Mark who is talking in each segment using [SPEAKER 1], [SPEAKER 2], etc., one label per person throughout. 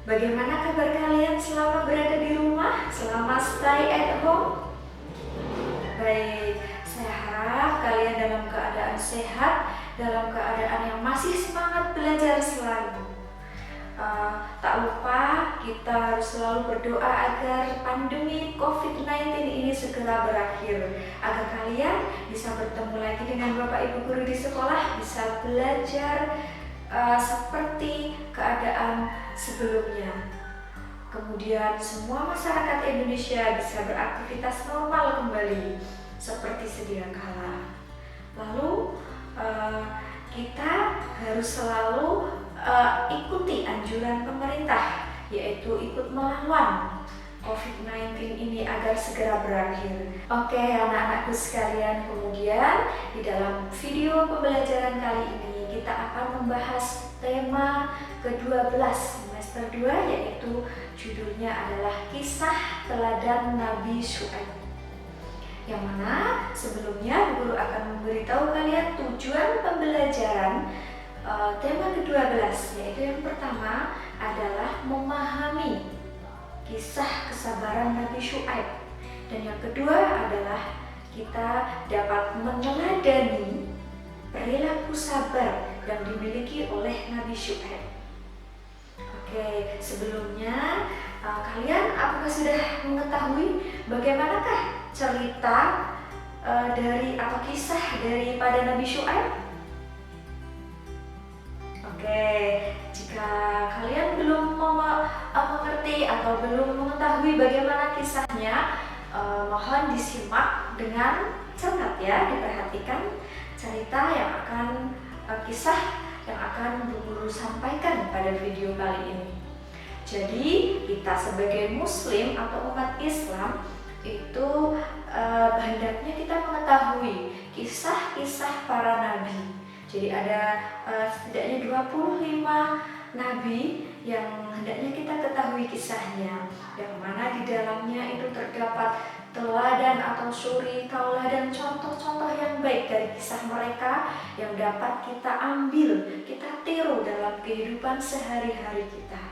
[SPEAKER 1] Bagaimana kabar kalian selama berada di rumah, selama stay at home? Baik, saya harap kalian dalam keadaan sehat, dalam keadaan yang masih semangat belajar selalu. Tak lupa kita harus selalu berdoa agar pandemi COVID-19 ini segera berakhir, agar kalian bisa bertemu lagi dengan Bapak Ibu guru di sekolah, bisa belajar seperti keadaan sebelumnya. Kemudian semua masyarakat Indonesia bisa beraktivitas normal kembali seperti sedia kala. Lalu kita harus selalu ikuti anjuran pemerintah, yaitu ikut melawan COVID-19 ini agar segera berakhir. Oke anak-anakku sekalian, kemudian di dalam video pembelajaran kali ini kita akan membahas tema ke-12 semester 2, yaitu judulnya adalah Kisah Teladan Nabi Syuaib. Yang mana sebelumnya guru akan memberitahu kalian tujuan pembelajaran tema ke-12, yaitu yang pertama adalah memahami kisah kesabaran Nabi Syuaib, dan yang kedua adalah kita dapat meneladani perilaku sabar yang dimiliki oleh Nabi Syuaib. Oke, sebelumnya kalian apakah sudah mengetahui bagaimanakah cerita dari atau kisah daripada Nabi Syuaib? Oke, jika kalian belum mengerti atau belum mengetahui bagaimana kisahnya, mohon disimak dengan cermat ya, diperhatikan cerita yang akan kisah yang akan guru sampaikan pada video kali ini. Jadi kita sebagai muslim atau umat Islam itu hendaknya kita mengetahui kisah-kisah para nabi. Jadi ada setidaknya 25 nabi yang hendaknya kita ketahui kisahnya, yang mana di dalamnya itu terdapat teladan atau suri tauladan, contoh-contoh yang baik dari kisah mereka yang dapat kita ambil, kita tiru dalam kehidupan sehari-hari kita.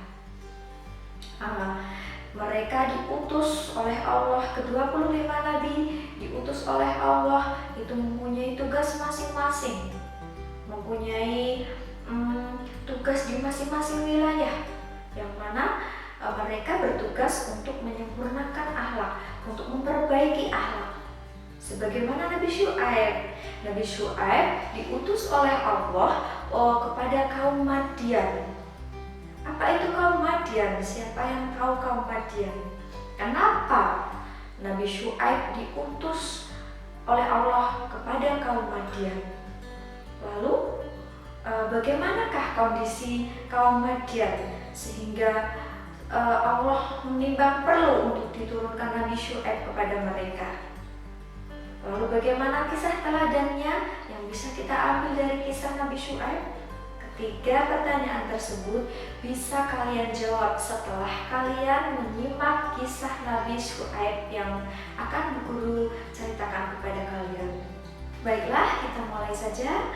[SPEAKER 1] Mereka diutus oleh Allah, ke-25 nabi diutus oleh Allah itu mempunyai tugas masing-masing, mempunyai tugas di masing-masing wilayah, yang mana mereka bertugas untuk menyempurnakan akhlak, untuk memperbaiki akhlak. Sebagaimana Nabi Syuaib. Nabi Syuaib diutus oleh Allah kepada kaum Madian. Apa itu kaum Madian? Siapa yang tahu kaum Madian? Kenapa Nabi Syuaib diutus oleh Allah kepada kaum Madian? Lalu bagaimanakah kondisi kaum Madian sehingga Allah menimbang perlu untuk diturunkan Nabi Syuaib kepada mereka? Lalu bagaimana kisah teladannya yang bisa kita ambil dari kisah Nabi Syuaib? Ketiga pertanyaan tersebut bisa kalian jawab setelah kalian menyimak kisah Nabi Syuaib yang akan guru ceritakan kepada kalian. Baiklah, kita mulai saja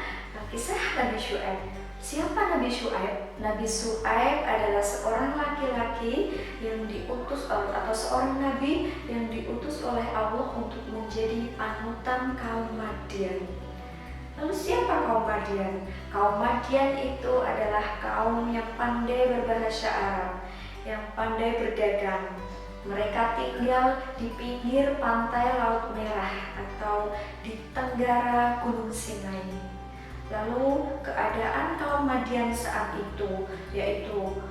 [SPEAKER 1] kisah Nabi Syuaib. Siapa Nabi Syuaib? Nabi Syuaib adalah seorang laki-laki yang diutus atau seorang nabi yang diutus oleh Allah untuk menjadi panutan kaum Madian. Lalu siapa kaum Madian? Kaum Madian itu adalah kaum yang pandai berbahasa Arab, yang pandai berdagang. Mereka tinggal di pinggir pantai Laut Merah atau di tenggara Gunung Sinai. Lalu keadaan kaum Madian saat itu yaitu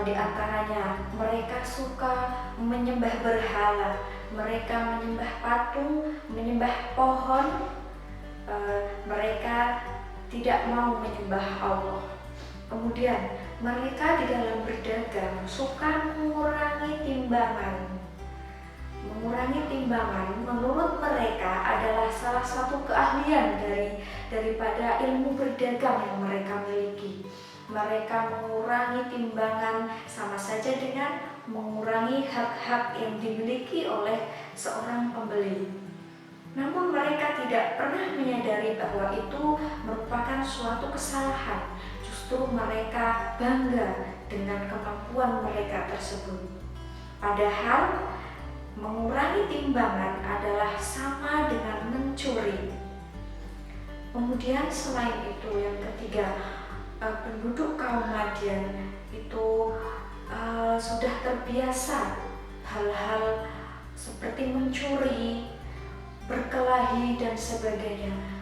[SPEAKER 1] di antaranya mereka suka menyembah berhala, mereka menyembah patung, menyembah pohon, mereka tidak mau menyembah Allah. Kemudian mereka di dalam berdagang suka mengurangi timbangan. Mengurangi timbangan menurut mereka adalah salah satu keahlian daripada ilmu berdagang yang mereka miliki. Mereka mengurangi timbangan sama saja dengan mengurangi hak-hak yang dimiliki oleh seorang pembeli. Namun mereka tidak pernah menyadari bahwa itu merupakan suatu kesalahan. Justru justru mereka bangga dengan kemampuan mereka tersebut. Padahal mengurangi timbangan adalah sama dengan mencuri. Kemudian selain itu yang ketiga, penduduk kaum Madian itu sudah terbiasa hal-hal seperti mencuri, berkelahi dan sebagainya.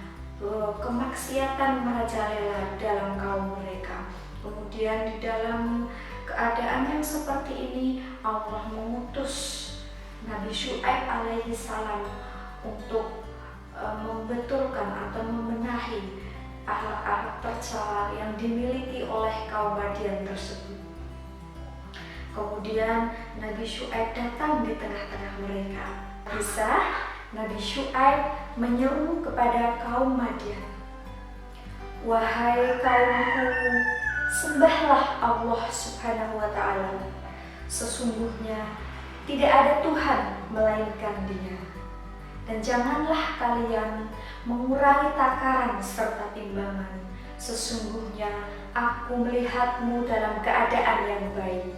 [SPEAKER 1] Kemaksiatan merajalela dalam kaum mereka. Kemudian di dalam keadaan yang seperti ini Allah mengutus Nabi Syuaib alaihi salam untuk membetulkan atau membenahi akhlak-akhlak tercela yang dimiliki oleh kaum Madian tersebut. Kemudian Nabi Syuaib datang di tengah-tengah mereka. Kisah Nabi Syuaib menyeru kepada kaum Madian, "Wahai kaumku, sembahlah Allah Subhanahu wa Ta'ala. Sesungguhnya tidak ada Tuhan melainkan Dia. Dan janganlah kalian mengurangi takaran serta timbangan. Sesungguhnya aku melihatmu dalam keadaan yang baik.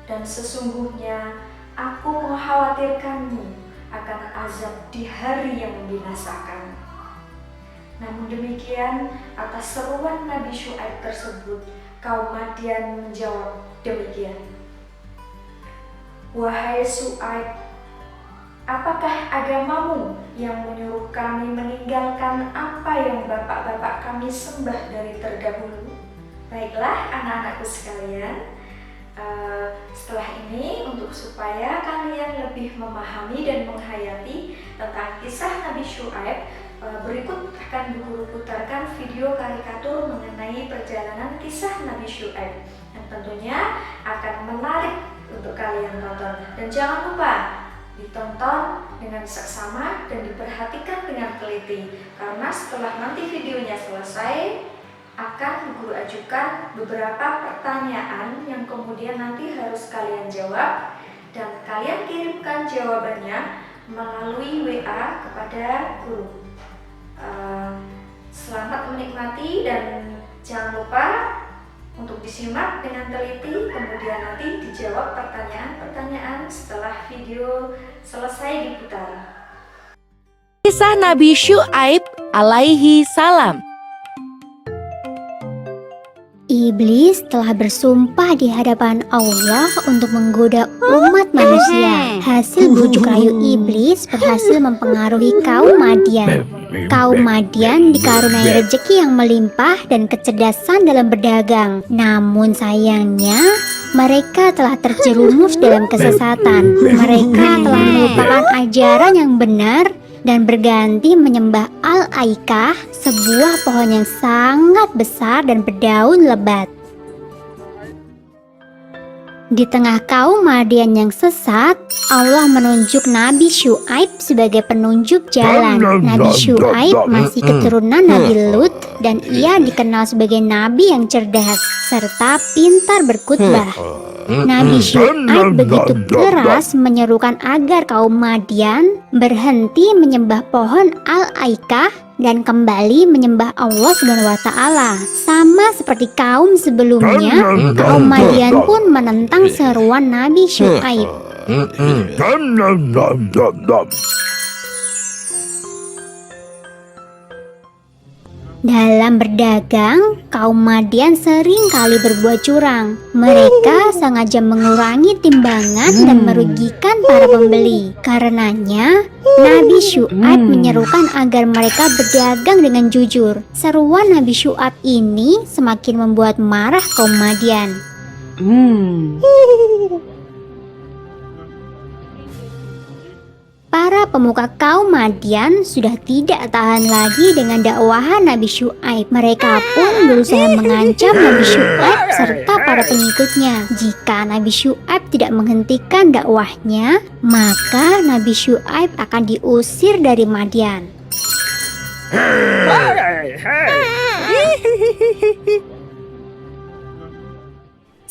[SPEAKER 1] Dan sesungguhnya aku mengkhawatirkanmu akan azab di hari yang membinasakan." Namun demikian, atas seruan Nabi Syuaib tersebut, kaum Madian menjawab demikian, "Wahai Syuaib, apakah agamamu yang menyuruh kami meninggalkan apa yang bapak-bapak kami sembah dari terdahulu?" Baiklah anak-anakku sekalian, setelah ini untuk supaya kalian lebih memahami dan menghayati tentang kisah Nabi Syuaib, berikut akan Guru putarkan video karikatur mengenai perjalanan kisah Nabi Syuaib yang tentunya akan menarik untuk kalian tonton. Dan jangan lupa ditonton dengan seksama dan diperhatikan dengan teliti, karena setelah nanti videonya selesai akan Guru ajukan beberapa pertanyaan yang kemudian nanti harus kalian jawab, dan kalian kirimkan jawabannya melalui WA kepada Guru. Selamat menikmati dan jangan lupa untuk disimak dengan teliti, kemudian nanti dijawab pertanyaan-pertanyaan setelah video selesai diputar.
[SPEAKER 2] Kisah Nabi Syuaib alaihi salam.
[SPEAKER 3] Iblis telah bersumpah di hadapan Allah untuk menggoda umat manusia. Hasil bujuk rayu iblis berhasil mempengaruhi kaum Madian. Kaum Madian dikaruniai rezeki yang melimpah dan kecerdasan dalam berdagang. Namun sayangnya, mereka telah terjerumus dalam kesesatan. Mereka telah melupakan ajaran yang benar dan berganti menyembah Al-Aikah, sebuah pohon yang sangat besar dan berdaun lebat. Di tengah kaum Madian yang sesat, Allah menunjuk Nabi Syuaib sebagai penunjuk jalan. Nabi Syuaib masih keturunan Nabi Lut dan ia dikenal sebagai nabi yang cerdas serta pintar berkhutbah. Nabi Syuaib begitu keras menyerukan agar kaum Madian berhenti menyembah pohon Al-Aikah dan kembali menyembah Allah SWT. Sama seperti kaum sebelumnya, kaum Madian pun menentang seruan Nabi Syuaib. Dalam berdagang, kaum Madian sering kali berbuat curang. Mereka sengaja mengurangi timbangan dan merugikan para pembeli. Karenanya, Nabi Syuaib menyerukan agar mereka berdagang dengan jujur. Seruan Nabi Syuaib ini semakin membuat marah kaum Madian. Para pemuka kaum Madian sudah tidak tahan lagi dengan dakwahan Nabi Syuaib. Mereka pun berusaha mengancam Nabi Syuaib serta para pengikutnya. Jika Nabi Syuaib tidak menghentikan dakwahnya, maka Nabi Syuaib akan diusir dari Madian.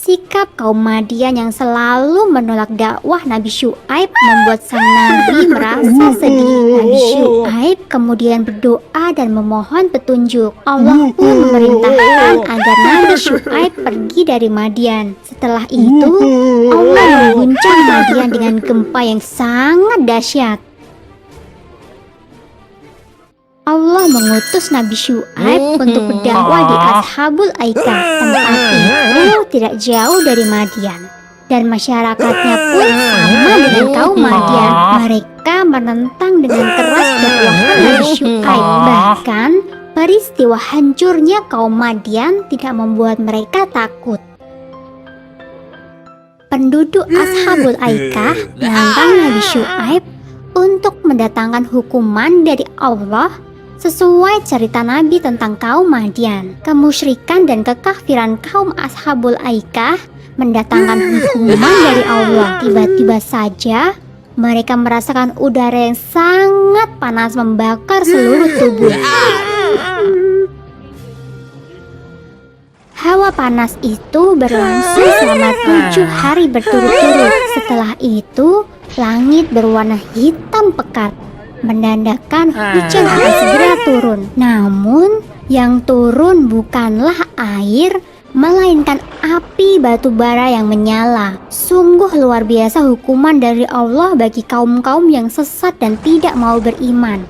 [SPEAKER 3] Sikap kaum Madian yang selalu menolak dakwah Nabi Syuaib membuat sang nabi merasa sedih. Nabi Syuaib kemudian berdoa dan memohon petunjuk. Allah pun memerintahkan agar Nabi Syuaib pergi dari Madian. Setelah itu, Allah mengguncang Madian dengan gempa yang sangat dahsyat. Allah mengutus Nabi Syuaib untuk berdakwah di Ashabul Aikah. Tempat itu tidak jauh dari Madian, dan masyarakatnya pun sama dengan kaum Madian. Mereka menentang dengan keras dakwah Nabi Syuaib. Bahkan peristiwa hancurnya kaum Madian tidak membuat mereka takut. Penduduk Ashabul Aikah menantang Nabi Syuaib untuk mendatangkan hukuman dari Allah sesuai cerita Nabi tentang kaum Madian. Kemusyrikan dan kekafiran kaum Ashabul Aikah mendatangkan hukuman dari Allah. Tiba-tiba saja mereka merasakan udara yang sangat panas membakar seluruh tubuh. Hawa panas itu berlangsung selama 7 hari berturut-turut. Setelah itu, langit berwarna hitam pekat, menandakan hujan akan segera turun. Namun, yang turun bukanlah air, melainkan api batu bara yang menyala. Sungguh luar biasa hukuman dari Allah bagi kaum-kaum yang sesat dan tidak mau beriman.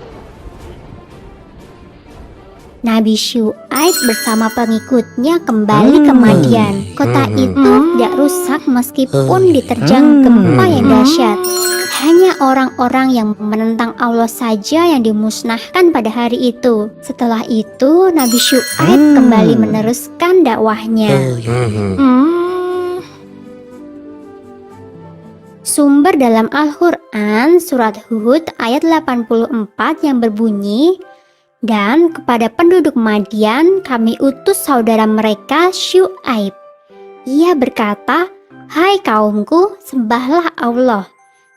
[SPEAKER 3] Nabi Syuaib bersama pengikutnya kembali ke Madian. Kota itu tidak rusak meskipun diterjang gempa yang dahsyat. Hanya orang-orang yang menentang Allah saja yang dimusnahkan pada hari itu. Setelah itu, Nabi Syuaib kembali meneruskan dakwahnya. Sumber dalam Al-Quran surat Hud ayat 84 yang berbunyi, "Dan kepada penduduk Madian kami utus saudara mereka Syuaib. Ia berkata, 'Hai kaumku, sembahlah Allah.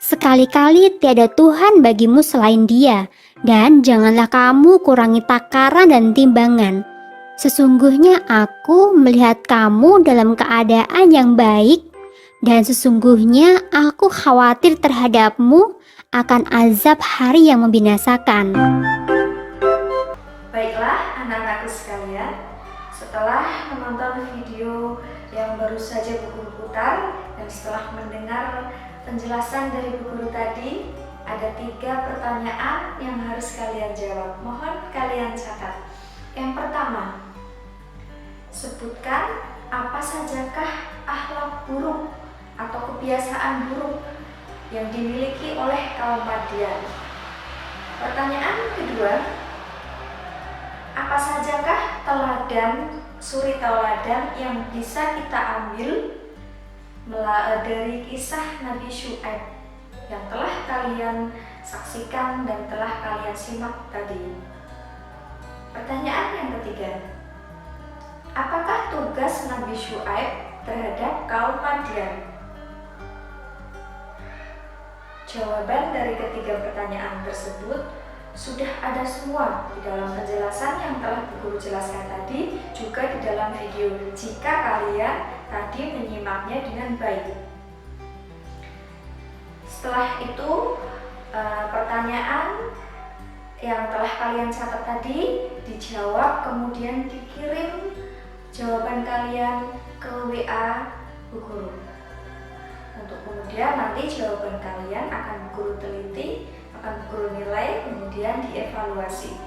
[SPEAKER 3] Sekali-kali tiada Tuhan bagimu selain Dia, dan janganlah kamu kurangi takaran dan timbangan. Sesungguhnya aku melihat kamu dalam keadaan yang baik, dan sesungguhnya aku khawatir terhadapmu akan azab hari yang membinasakan.'"
[SPEAKER 1] Baiklah anak-anakku sekalian, setelah menonton video yang baru saja Bu Guru putar dan setelah mendengar penjelasan dari Bu Guru tadi, ada 3 pertanyaan yang harus kalian jawab. Mohon kalian catat. Yang pertama, sebutkan apa sajakah akhlak buruk atau kebiasaan buruk yang dimiliki oleh kaum Madian. Pertanyaan kedua, apa sajakah suri tauladan yang bisa kita ambil dari kisah Nabi Syuaib yang telah kalian saksikan dan telah kalian simak tadi. Pertanyaan yang ketiga, apakah tugas Nabi Syuaib terhadap kaum Madian? Jawaban dari ketiga pertanyaan tersebut sudah ada semua di dalam penjelasan yang telah Bu Guru jelaskan tadi, juga di dalam video jika kalian tadi menyimaknya dengan baik. Setelah itu, pertanyaan yang telah kalian catat tadi dijawab, kemudian dikirim jawaban kalian ke WA Bu Guru. Untuk kemudian nanti jawaban kalian akan Bu Guru teliti, akan Bu Guru nilai, kemudian dievaluasi.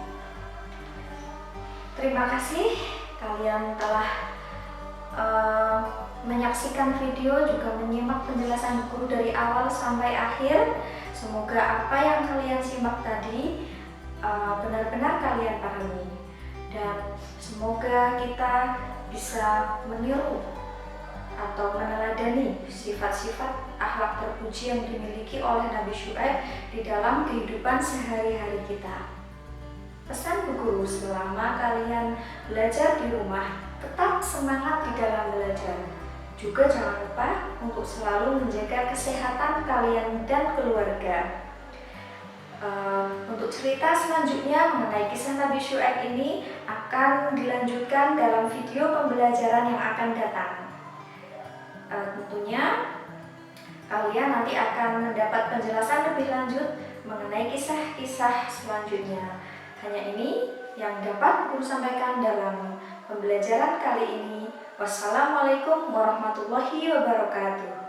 [SPEAKER 1] Terima kasih kalian telah menyaksikan video, juga menyimak penjelasan Bu Guru dari awal sampai akhir. Semoga apa yang kalian simak tadi benar-benar kalian pahami, dan semoga kita bisa meniru atau meneladani sifat-sifat akhlak terpuji yang dimiliki oleh Nabi Syuaib di dalam kehidupan sehari-hari kita. Pesan Bu Guru, selama kalian belajar di rumah, tetap semangat di dalam belajar. Juga jangan lupa untuk selalu menjaga kesehatan kalian dan keluarga. Untuk cerita selanjutnya mengenai kisah Nabi Syuaib ini akan dilanjutkan dalam video pembelajaran yang akan datang. Tentunya kalian nanti akan mendapat penjelasan lebih lanjut mengenai kisah-kisah selanjutnya. Hanya ini yang dapat Guru sampaikan dalam pembelajaran kali ini. Wassalamualaikum warahmatullahi wabarakatuh.